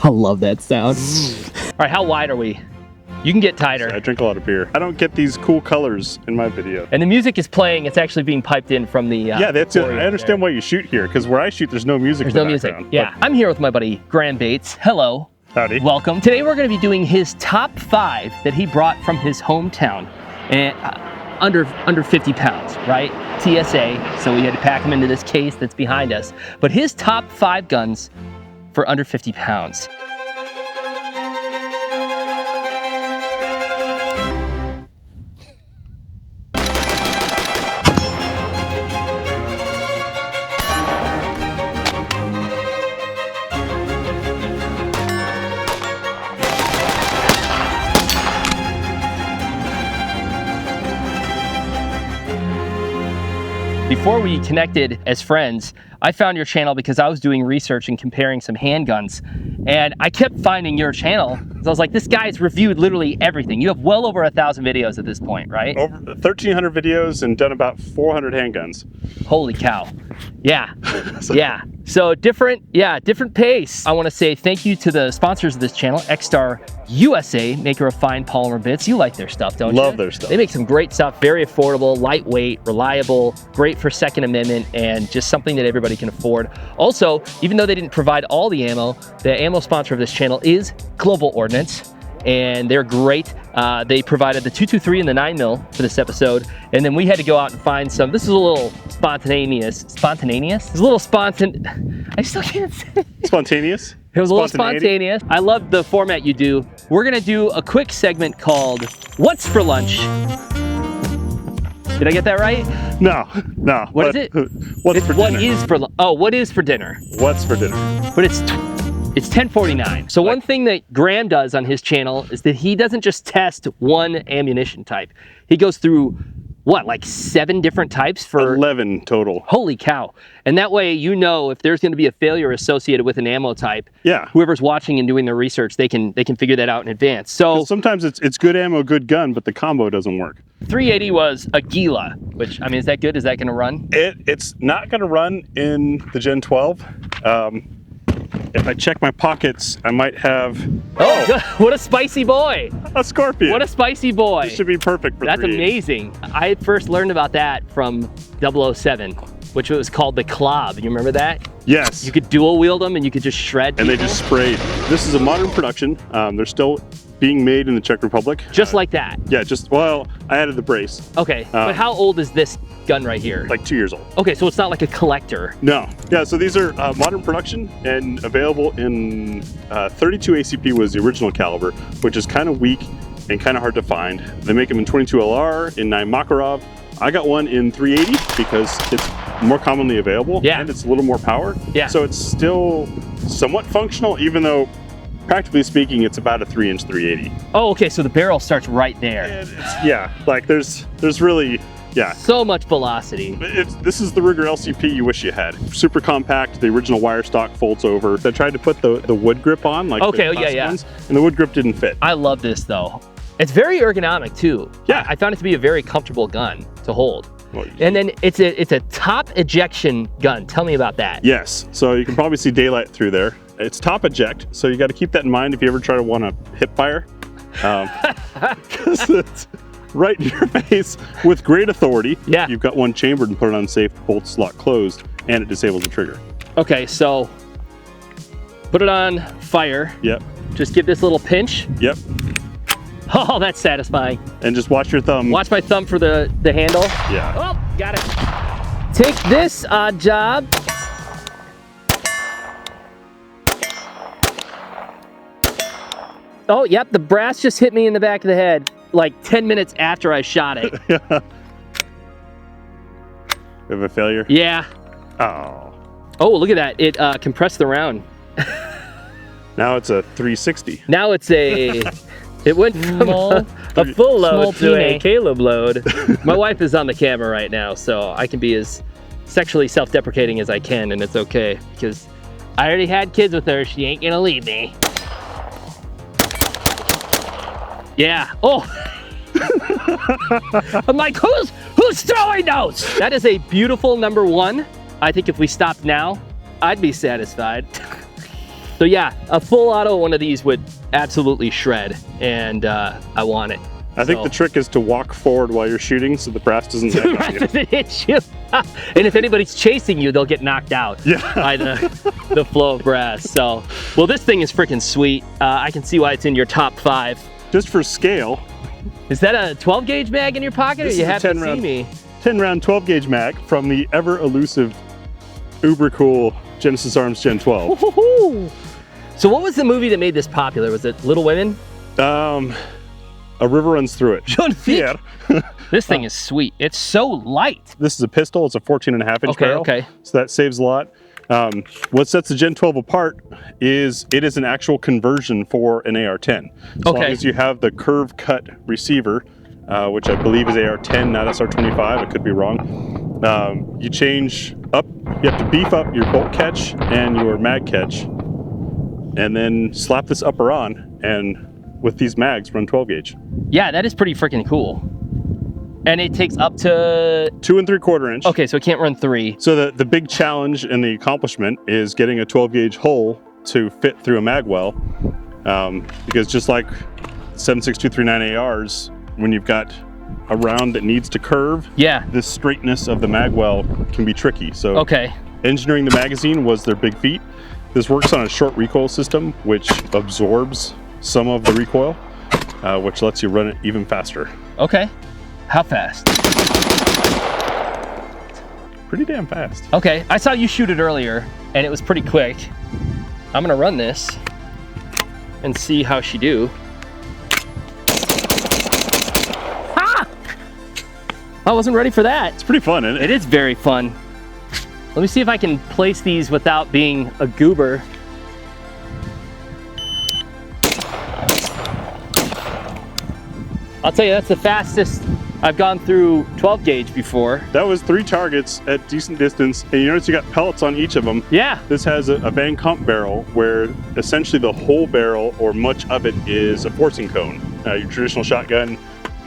I love that sound. All right, how wide are we? You can get tighter. I drink a lot of beer. I don't get these cool colors in my video. And the music is playing. It's actually being piped in from the yeah, that's it. I understand why you shoot here, because where I shoot, there's no music. There's no music. Yeah, I'm here with my buddy Graham Baates. Hello. Howdy. Welcome. Today we're going to be doing his top 5 that he brought from his hometown, and under 50 pounds, right? TSA. So we had to pack him into this case that's behind us. But his top 5 guns for under 50 pounds. Before we connected as friends, I found your channel because I was doing research and comparing some handguns, and I kept finding your channel. So I was like, this guy's reviewed literally everything. You have well over 1,000 videos at this point, right? Over 1,300 videos and done about 400 handguns. Holy cow. Yeah, yeah. So different pace. I want to say thank you to the sponsors of this channel, Extar USA, maker of fine polymer bits. You like their stuff, don't you? Love their stuff. They make some great stuff, very affordable, lightweight, reliable, great for Second Amendment, and just something that everybody can afford. Also, even though they didn't provide all the ammo sponsor of this channel is Global Ordnance, and they're great. They provided the 223 and the 9mm for this episode, and then we had to go out and find some. This is a little spontaneous. It's a little I still can't say it. Spontaneous? It was a little spontaneous. I love the format you do. We're gonna do a quick segment called What's for Lunch? Did I get that right? No. What is it? What's for dinner? What is for dinner? What's for dinner? But it's 10:49. So one thing that Graham does on his channel is that he doesn't just test one ammunition type. He goes through, what, like 7 different types for 11 total. Holy cow. And that way, you know, if there's going to be a failure associated with an ammo type, yeah, whoever's watching and doing their research, they can figure that out in advance. So sometimes it's good ammo, good gun, but the combo doesn't work. 380 was a Gila, which, I mean, is that good? Is that going to run? It's not going to run in the Gen-12. If I check my pockets, I might have... Oh, good. What a spicy boy. A Skorpion. What a spicy boy. This should be perfect for That's amazing. I first learned about that from 007, which was called the Klob. You remember that? Yes. You could dual wield them and you could just shred people. And they just sprayed. This is a modern production. They're still being made in the Czech Republic. Just like that? Yeah, well, I added the brace. Okay, but how old is this gun right here? Like 2 years old. Okay, so it's not like a collector. No. Yeah, so these are modern production and available in 32 ACP was the original caliber, which is kind of weak and kind of hard to find. They make them in 22 LR, in 9 Makarov. I got one in 380 because it's more commonly available, yeah, and it's a little more power. Yeah. So it's still somewhat functional, even though practically speaking, it's about a 3-inch 380. Oh, okay, so the barrel starts right there. Yeah, like there's really, yeah. So much velocity. This is the Ruger LCP you wish you had. Super compact, the original wire stock folds over. I tried to put the wood grip on, like okay, the ones, and the wood grip didn't fit. I love this though. It's very ergonomic too. Yeah. I found it to be a very comfortable gun to hold. Well, and then it's a top ejection gun. Tell me about that. Yes, so you can probably see daylight through there. It's top eject, so you got to keep that in mind if you ever try to want to hip fire. Because it's right in your face with great authority. Yeah. You've got one chambered and put it on safe, bolt slot closed, and it disables the trigger. Okay, so put it on fire. Yep. Just give this little pinch. Yep. Oh, that's satisfying. And just watch your thumb. Watch my thumb for the handle. Yeah. Oh, got it. Take this, odd job. Oh, yep, the brass just hit me in the back of the head like 10 minutes after I shot it. Yeah. We have a failure? Yeah. Oh. Oh, look at that. It compressed the round. Now it's a 360. Now it's a... It went from a full load to a Caleb load. My wife is on the camera right now, so I can be as sexually self-deprecating as I can, and it's okay, because I already had kids with her. She ain't gonna leave me. Yeah. Oh. I'm like, who's throwing those? That is a beautiful #1. I think if we stopped now, I'd be satisfied. So yeah, a full auto one of these would absolutely shred, and I want it. I think the trick is to walk forward while you're shooting so the brass doesn't hit you. And if anybody's chasing you, they'll get knocked out by the flow of brass. So, well, this thing is freaking sweet. I can see why it's in your top 5. Just for scale. Is that a 12 gauge mag in your pocket, or you have to see me? 10 round 12 gauge mag from the ever elusive, uber cool Genesis Arms Gen 12. So what was the movie that made this popular? Was it Little Women? A river runs through it. Yeah. This thing is sweet. It's so light. This is a pistol. It's a 14.5-inch barrel. Okay. So that saves a lot. What sets the Gen 12 apart is it is an actual conversion for an AR-10. As long as you have the curve cut receiver, which I believe is AR-10, not SR-25. I could be wrong. You change up. You have to beef up your bolt catch and your mag catch, and then slap this upper on, and with these mags run 12 gauge. Yeah, that is pretty freaking cool. And it takes up to 2 3/4 inch. Okay, so it can't run 3. So the big challenge and the accomplishment is getting a 12 gauge hole to fit through a mag well, because just like 7.6239 ARs, when you've got a round that needs to curve, the straightness of the mag well can be tricky. So engineering the magazine was their big feat. This works on a short recoil system, which absorbs some of the recoil, which lets you run it even faster. Okay. How fast? Pretty damn fast. Okay, I saw you shoot it earlier, and it was pretty quick. I'm gonna run this and see how she do. Ah! I wasn't ready for that. It's pretty fun, isn't it? It is very fun. Let me see if I can place these without being a goober. I'll tell you, that's the fastest I've gone through 12 gauge before. That was 3 targets at decent distance, and you notice you got pellets on each of them. Yeah. This has a Van Kamp barrel where essentially the whole barrel, or much of it, is a forcing cone. Your traditional shotgun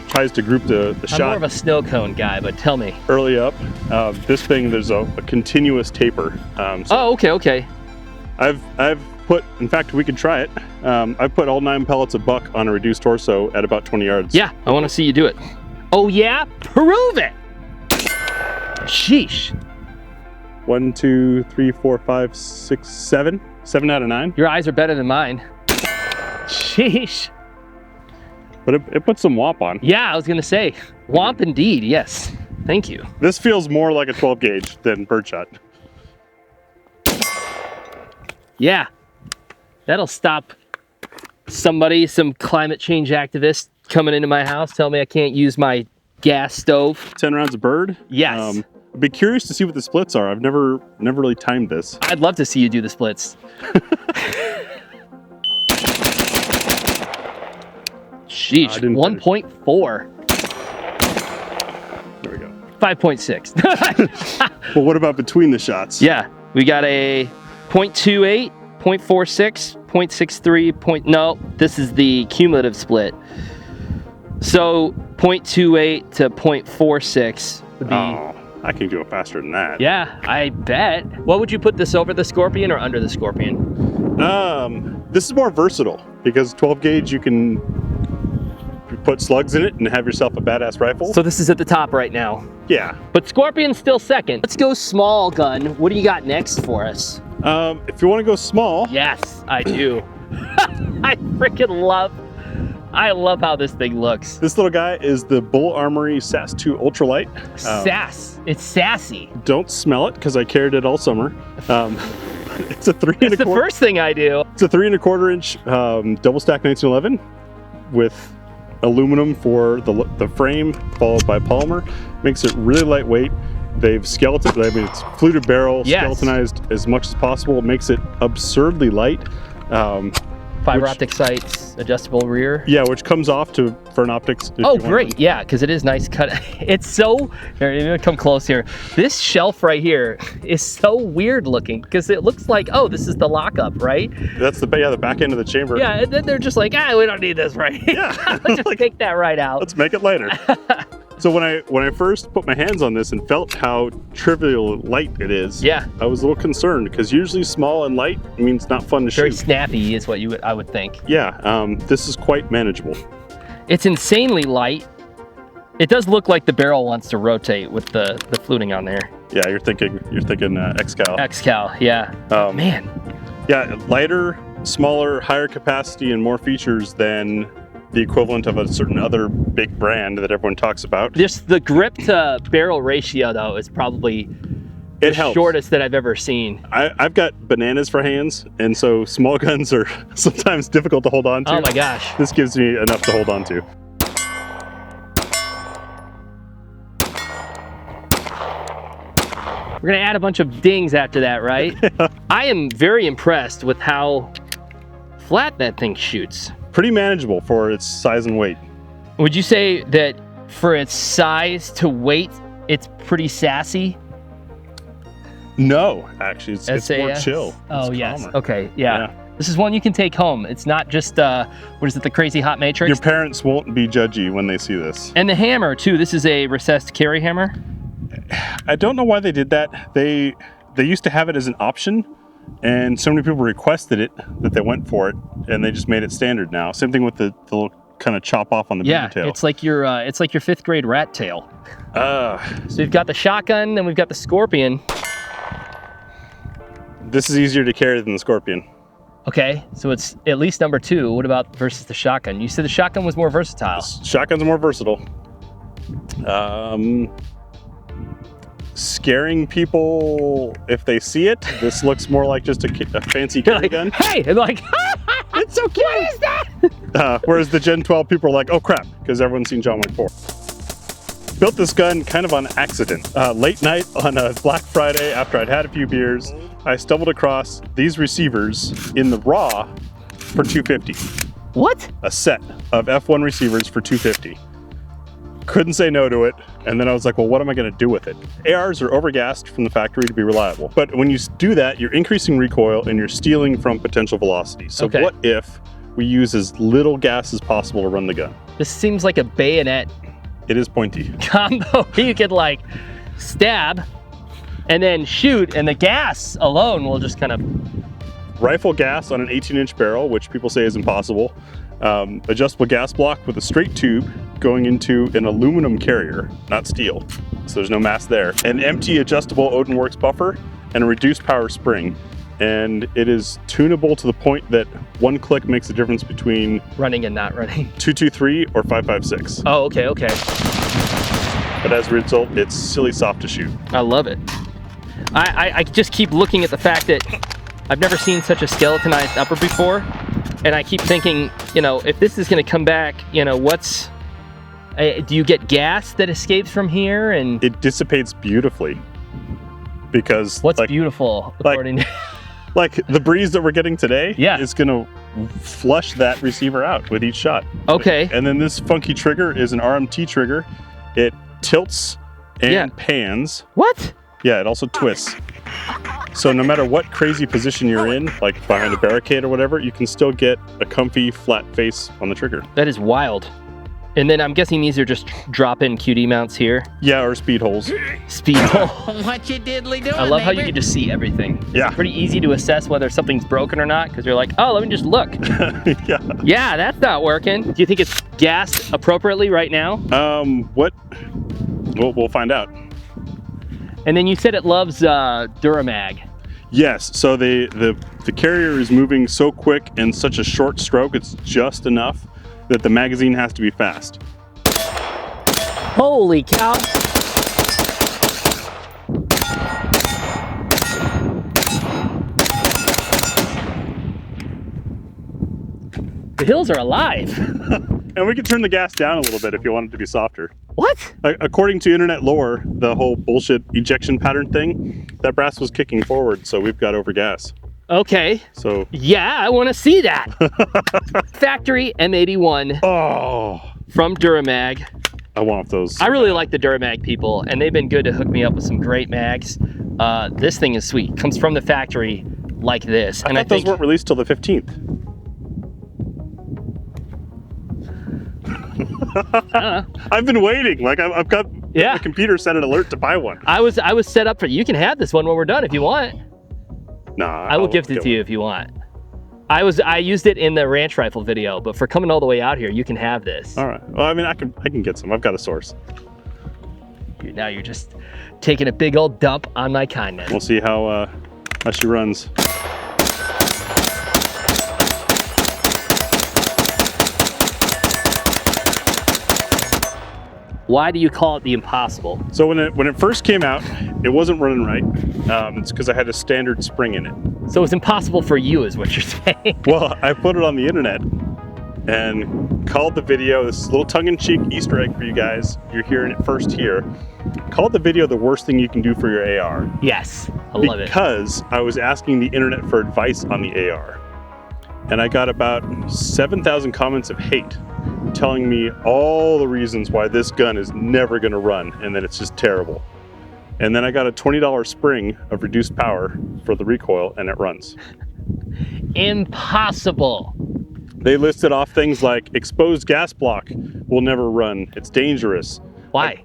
tries to group the shot. I'm more of a snow cone guy, but tell me. Early up. This thing, there's a continuous taper. Okay. I've put, in fact, we could try it. I've put all 9 pellets of buck on a reduced torso at about 20 yards. Yeah, I want to see you do it. Oh yeah? Prove it! Sheesh. 1, 2, 3, 4, 5, 6, 7. 7 out of 9. Your eyes are better than mine. Sheesh. But it puts some whomp on. Yeah, I was gonna say. Whomp indeed, yes. Thank you. This feels more like a 12 gauge than birdshot. Yeah. That'll stop somebody, some climate change activist coming into my house, telling me I can't use my gas stove. 10 rounds of bird? Yes. I'd be curious to see what the splits are. I've never really timed this. I'd love to see you do the splits. Sheesh, 1.4. There we go. 5.6. Well, what about between the shots? Yeah, we got a 0.28, 0.46, 0.63, no, this is the cumulative split. So 0.28 to 0.46 would be... Oh, I can do it faster than that. Yeah, I bet. What would you put this over the Skorpion or under the Skorpion? This is more versatile because 12 gauge you can put slugs in it and have yourself a badass rifle. So this is at the top right now. Yeah. But Skorpion's still second. Let's go small gun. What do you got next for us? If you want to go small. Yes, I do. I love how this thing looks. This little guy is the Bull Armory SAS 2 Ultralight. It's sassy. Don't smell it because I carried it all summer. It's a 3 1/4. It's the first thing I do. It's a 3 1/4 inch double stack 1911 with aluminum for the frame, followed by polymer. Makes it really lightweight. They've skeletoned, I mean, it's fluted barrel, skeletonized as much as possible. Makes it absurdly light. Fiber optic sights, adjustable rear. Yeah, which comes off for an optics. Oh, great. Yeah, because it is nice cut. It's so, here, I'm gonna come close here. This shelf right here is so weird looking because it looks like, oh, this is the lockup, right? That's the back end of the chamber. Yeah, and then they're just like, we don't need this, right? Yeah. Let's just take that right out. Let's make it later. So when I first put my hands on this and felt how trivial light it is, yeah, I was a little concerned because usually small and light means not fun to shoot. Very snappy is what I would think. Yeah, this is quite manageable. It's insanely light. It does look like the barrel wants to rotate with the fluting on there. Yeah, you're thinking X-Cal. X-Cal, yeah. Man. Yeah, lighter, smaller, higher capacity, and more features than the equivalent of a certain other big brand that everyone talks about. Just the grip to barrel ratio, though, is probably the shortest that I've ever seen. I've got bananas for hands, and so small guns are sometimes difficult to hold on to. Oh my gosh. This gives me enough to hold on to. We're gonna add a bunch of dings after that, right? I am very impressed with how flat that thing shoots. Pretty manageable for its size and weight. Would you say that for its size to weight, it's pretty sassy? No, actually, it's more chill. Oh, it's yes. calmer. Okay, yeah. This is one you can take home. It's not just, what is it, the Crazy Hot Matrix? Your parents won't be judgy when they see this. And the hammer, too. This is a recessed carry hammer. I don't know why they did that. They used to have it as an option, and so many people requested it that they went for it, and they just made it standard now. Same thing with the little kind of chop off on the beaver tail. It's like your 5th grade rat tail. So we've got the shotgun, and we've got the Skorpion. This is easier to carry than the Skorpion. Okay, so it's at least number 2. What about versus the shotgun? You said the shotgun was more versatile. Shotguns are more versatile. Scaring people if they see it. This looks more like just a fancy carry gun. Hey, and like, it's so cute. What is that? Whereas the Gen-12 people are like, oh crap, because everyone's seen John Wick 4. Built this gun kind of on accident. Late night on a Black Friday after I'd had a few beers, I stumbled across these receivers in the raw for $250. What? A set of F1 receivers for $250. Couldn't say no to it, and then I was like, well, what am I going to do with it? ARs are overgassed from the factory to be reliable, but when you do that, you're increasing recoil and you're stealing from potential velocity. So what if we use as little gas as possible to run the gun? This seems like a bayonet. It is pointy. Combo. You could like stab and then shoot, and the gas alone will just kind of... Rifle gas on an 18-inch barrel, which people say is impossible. Adjustable gas block with a straight tube going into an aluminum carrier, not steel, so there's no mass there. An empty adjustable Odin-Works buffer and a reduced power spring. And it is tunable to the point that one click makes a difference between running and not running. 223 or 556. Oh, okay. But as a result, it's silly soft to shoot. I love it. I just keep looking at the fact that I've never seen such a skeletonized upper before, and I keep thinking, you know, if this is going to come back, you know, do you get gas that escapes from here? And it dissipates beautifully, because what's beautiful according to like the breeze that we're getting today is going to flush that receiver out with each shot. Okay. And then this funky trigger is an RMT trigger. It tilts and pans. What? Yeah, it also twists. So no matter what crazy position you're in, like behind a barricade or whatever, you can still get a comfy flat face on the trigger. That is wild. And then I'm guessing these are just drop-in QD mounts here. Yeah, or speed holes. Speed hole. What you diddly doing, I love how you can just see everything. Yeah. It's pretty easy to assess whether something's broken or not, because you're like, oh, let me just look. Yeah, that's not working. Do you think it's gassed appropriately right now? We'll find out. And then you said it loves Duramag. Yes, so the carrier is moving so quick and such a short stroke, it's just enough that the magazine has to be fast. Holy cow. The hills are alive. And we can turn the gas down a little bit if you want it to be softer. What? According to internet lore, the whole bullshit ejection pattern thing, that brass was kicking forward, so we've got over gas. Okay. So yeah, I want to see that. Factory M81. Oh. From Duramag. I want those. I really like the Duramag people, and they've been good to hook me up with some great mags. This thing is sweet. Comes from the factory like this. I think those weren't released till the 15th. I've been waiting. Like I've got Yeah. the computer set an alert to buy one. I was set up for, you can have this one when we're done if you want. Nah, I will gift it to you if you want. I used it in the ranch rifle video, but for coming all the way out here, you can have this. All right. Well, I mean, I can get some. I've got a source. Now you're just taking a big old dump on my kindness. We'll see how she runs. Why do you call it the impossible? So when it first came out, it wasn't running right. It's because I had a standard spring in it. So it's impossible for you, is what you're saying. Well, I put it on the internet and called the video, this is a little tongue-in-cheek Easter egg for you guys. You're hearing it first here. Called the video the worst thing you can do for your AR. Yes, I love it. Because I was asking the internet for advice on the AR. And I got about 7,000 comments of hate telling me all the reasons why this gun is never gonna run and that it's just terrible. And then I got a $20 spring of reduced power for the recoil and it runs. Impossible. They listed off things like exposed gas block will never run, it's dangerous. Why?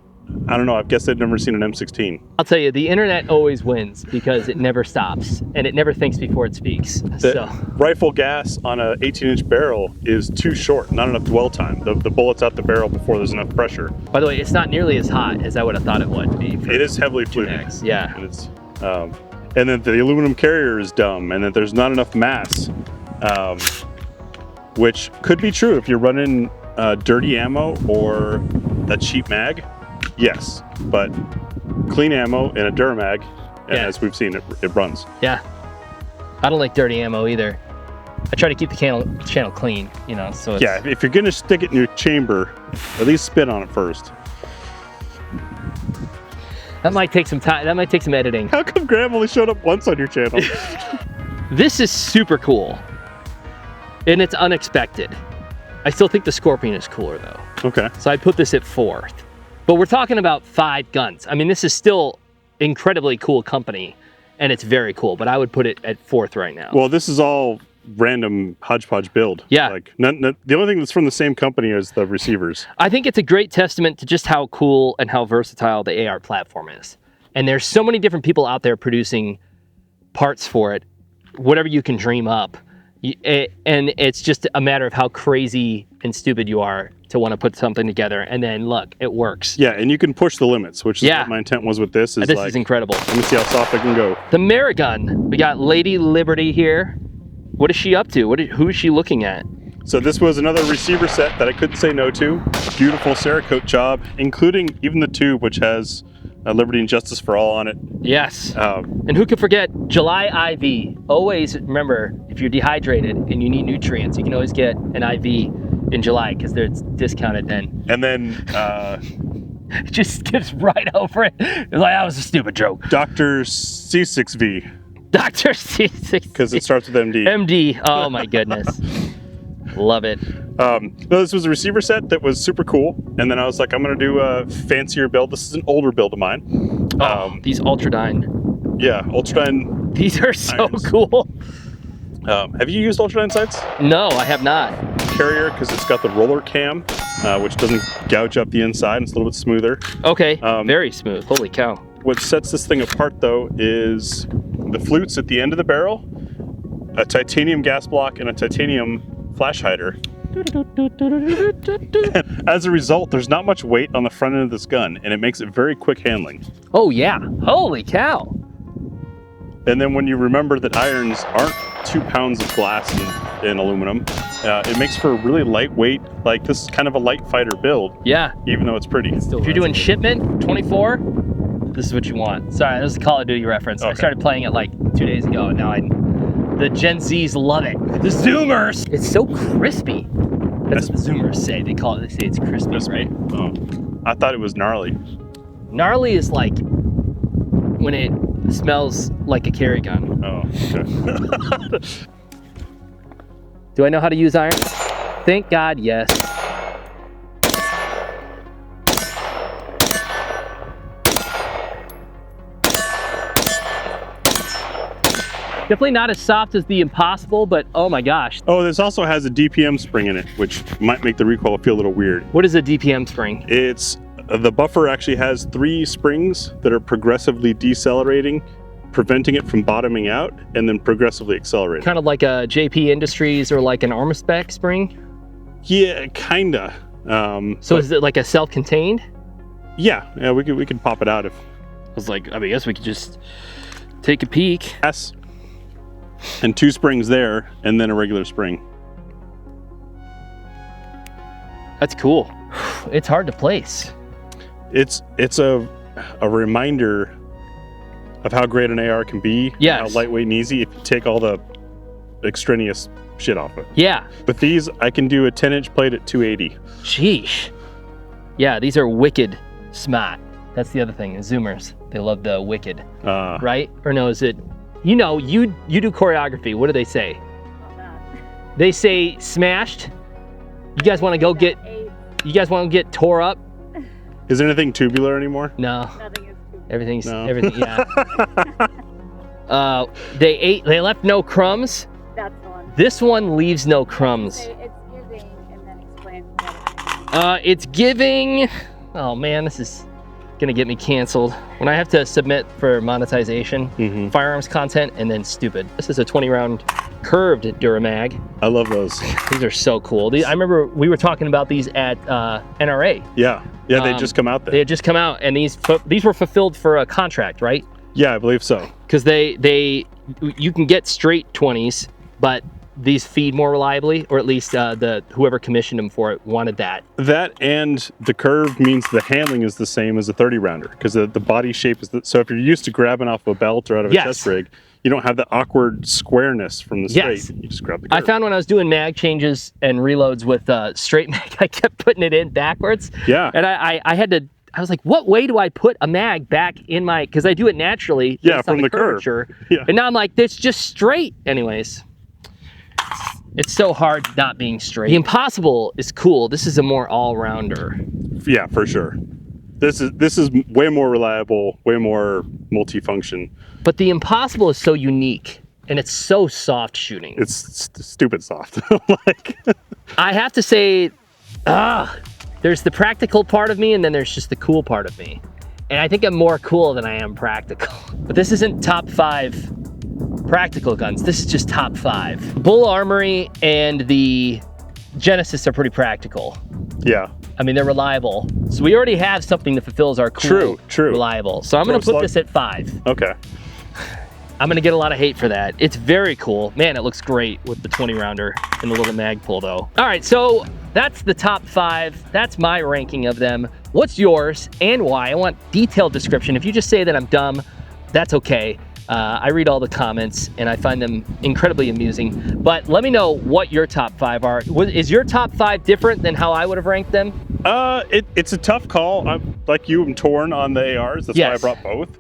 I don't know, I guess they'd never seen an M16. I'll tell you, the internet always wins because it never stops and it never thinks before it speaks. The rifle gas on a 18-inch barrel is too short, not enough dwell time. The bullet's out the barrel before there's enough pressure. By the way, it's not nearly as hot as I would have thought it would be. It is heavily fluted. Yeah. And it's, and then the aluminum carrier is dumb, and that there's not enough mass, which could be true if you're running dirty ammo or a cheap mag. Yes, but clean ammo in a Durmag, and as we've seen, it runs. Yeah, I don't like dirty ammo either. I try to keep the channel clean, you know. So it's... yeah, if you're gonna stick it in your chamber, at least spit on it first. That might take some time. That might take some editing. How come Graham only showed up once on your channel? This is super cool, and it's unexpected. I still think the Skorpion is cooler though. Okay. So I put this at 4th. But we're talking about 5 guns. I mean, this is still incredibly cool company, and it's very cool, but I would put it at 4th right now. Well, this is all random hodgepodge build. Yeah. Like, the only thing that's from the same company is the receivers. I think it's a great testament to just how cool and how versatile the AR platform is. And there's so many different people out there producing parts for it, whatever you can dream up. And it's just a matter of how crazy and stupid you are to want to put something together, and then look, it works. Yeah, and you can push the limits, which is what my intent was with this. This is incredible. Let me see how soft I can go. The Merigun. We got Lady Liberty here. What is she up to? Who is she looking at? So this was another receiver set that I couldn't say no to. Beautiful Cerakote job, including even the tube, which has Liberty and Justice for All on it. Yes. And who could forget July IV? Always remember, if you're dehydrated and you need nutrients, you can always get an IV in July because they're discounted then. And then it just skips right over it. It's like, that was a stupid joke. Dr. C6V. Dr. C6V. Because it starts with MD. MD. Oh my goodness. Love it. No, this was a receiver set that was super cool. And then I was like, I'm going to do a fancier build. This is an older build of mine. These Ultradyne. Yeah, Ultradyne. These are so irons. cool. Have you used Ultradyne sights? No, I have not. Carrier, because it's got the roller cam, which doesn't gouge up the inside. It's a little bit smoother. Okay, very smooth. Holy cow. What sets this thing apart, though, is the flutes at the end of the barrel, a titanium gas block, and a titanium flash hider. As a result, there's not much weight on the front end of this gun, and it makes it very quick handling. Oh yeah, holy cow. And then when you remember that irons aren't 2 pounds of glass and aluminum, it makes for a really lightweight, like this is kind of a light fighter build. Yeah. Even though it's pretty. If you're doing shipment, 24, this is what you want. Sorry, this is a Call of Duty reference. Okay. I started playing it like 2 days ago, and now the Gen Zs love it. The Zoomers! It's so crispy. That's what the Zoomers say. They say it's crispy, right? Oh, I thought it was gnarly. Gnarly is like when it smells like a carry gun. Oh, okay. Do I know how to use irons? Thank God, yes. Definitely not as soft as the Impossible, but oh my gosh. Oh, this also has a DPM spring in it, which might make the recoil feel a little weird. What is a DPM spring? It's, the buffer actually has 3 springs that are progressively decelerating, preventing it from bottoming out, and then progressively accelerating. Kind of like a JP Industries or like an Armospec spring? Yeah, kinda. So is it like a self-contained? Yeah, we could pop it out if. I was like, I guess we could just take a peek. Yes. And 2 springs there, and then a regular spring. That's cool. It's hard to place. It's a reminder of how great an AR can be. Yes. How lightweight and easy if you take all the extraneous shit off it. Yeah. With these, I can do a 10-inch plate at 280. Sheesh. Yeah, these are wicked smart. That's the other thing, is Zoomers. They love the wicked, right? Or no, is it, you know, you do choreography. What do they say? They say smashed. You guys want to go get, you guys want to get tore up? Is there anything tubular anymore? No. Nothing is too Everything's, No. everything, yeah. They left no crumbs. That's the one. This one leaves no crumbs. Say it's giving and then explain what It's giving, oh man, this is gonna get me canceled. When I have to submit for monetization, firearms content, and then stupid. This is a 20-round curved Duramag. I love those. These are so cool. I remember we were talking about these at NRA. Yeah, they just come out there. They had just come out, and these were fulfilled for a contract, right? Yeah, I believe so. Because you can get straight 20s, but these feed more reliably, or at least whoever commissioned them for it wanted that. That and the curve means the handling is the same as a 30-rounder, because the body shape is so if you're used to grabbing off a belt or out of a chest rig, you don't have the awkward squareness from the straight. You just grab the curve. I found when I was doing mag changes and reloads with straight mag, I kept putting it in backwards. Yeah. And I was like, what way do I put a mag back in my, because I do it naturally. Yeah, from the curvature. Yeah. And now I'm like, it's just straight. Anyways. It's so hard not being straight. The Impossible is cool. This is a more all-rounder. Yeah, for sure. This is way more reliable, way more multifunction. But the Impossible is so unique, and it's so soft shooting. It's stupid soft. I have to say, there's the practical part of me, and then there's just the cool part of me. And I think I'm more cool than I am practical. But this isn't top 5 practical guns. This is just top 5. Bull Armory and the Genesis are pretty practical. Yeah. I mean, they're reliable. So we already have something that fulfills our cool, reliable. So I'm going to put this at 5. Okay. I'm going to get a lot of hate for that. It's very cool. Man, it looks great with the 20-rounder and the little mag pull, though. All right, so that's the top 5. That's my ranking of them. What's yours and why? I want detailed description. If you just say that I'm dumb, that's okay. I read all the comments and I find them incredibly amusing. But let me know what your top 5 are. Is your top 5 different than how I would have ranked them? It's a tough call. I'm like you. I'm torn on the ARs. That's why I brought both.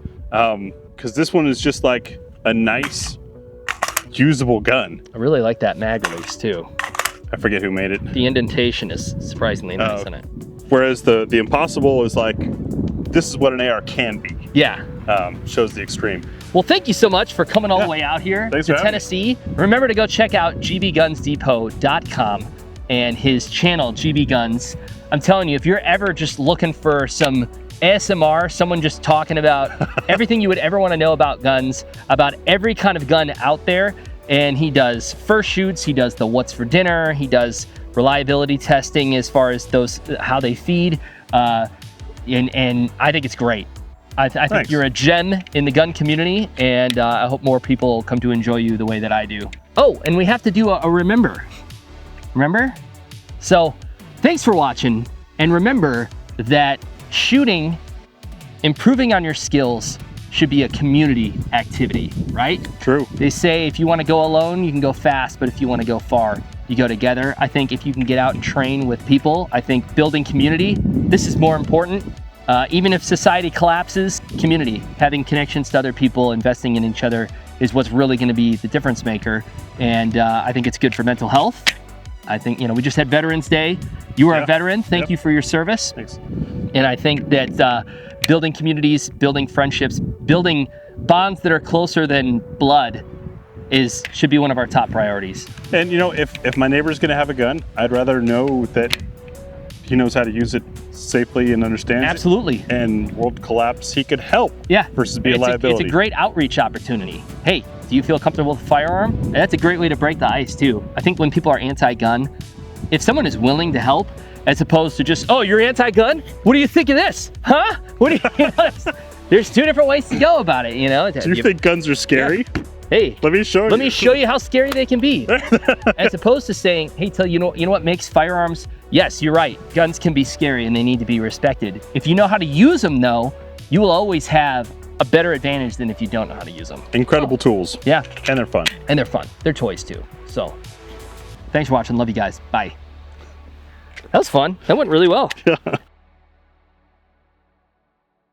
Because this one is just like a nice, usable gun. I really like that mag release too. I forget who made it. The indentation is surprisingly nice in it. Whereas the Impossible is like, this is what an AR can be. Yeah. Shows the extreme. Well, thank you so much for coming all the way out here to Tennessee. Remember to go check out GBGunsDepot.com and his channel, GBGuns. I'm telling you, if you're ever just looking for some ASMR, someone just talking about everything you would ever want to know about guns, about every kind of gun out there, and he does first shoots, he does the what's for dinner, he does reliability testing as far as those, how they feed, and I think it's great. I think you're a gem in the gun community, and I hope more people come to enjoy you the way that I do. Oh, and we have to do a remember. Remember? So, thanks for watching, and remember that shooting, improving on your skills, should be a community activity, right? True. They say if you want to go alone, you can go fast, but if you want to go far, you go together. I think if you can get out and train with people, I think building community, this is more important. Even if society collapses, community, having connections to other people, investing in each other is what's really going to be the difference maker. And I think it's good for mental health. I think, we just had Veterans Day. You are a veteran. Thank you for your service. Thanks. And I think that building communities, building friendships, building bonds that are closer than blood should be one of our top priorities. And you know, if my neighbor's gonna have a gun, I'd rather know that he knows how to use it safely and understands Absolutely. it. And world collapse, he could help. Yeah. Versus be a liability. It's a great outreach opportunity. Hey, do you feel comfortable with a firearm? And that's a great way to break the ice too. I think when people are anti-gun, if someone is willing to help, as opposed to just, oh, you're anti-gun? What do you think of this? Huh? What do you know, there's two different ways to go about it, you know? Do you think guns are scary? Yeah. Hey, let me show you how scary they can be. As opposed to saying, hey, you know what makes firearms? Yes, you're right. Guns can be scary and they need to be respected. If you know how to use them though, you will always have a better advantage than if you don't know how to use them. Incredible tools. Yeah. And they're fun. And they're fun. They're toys too. So thanks for watching. Love you guys. Bye. That was fun. That went really well.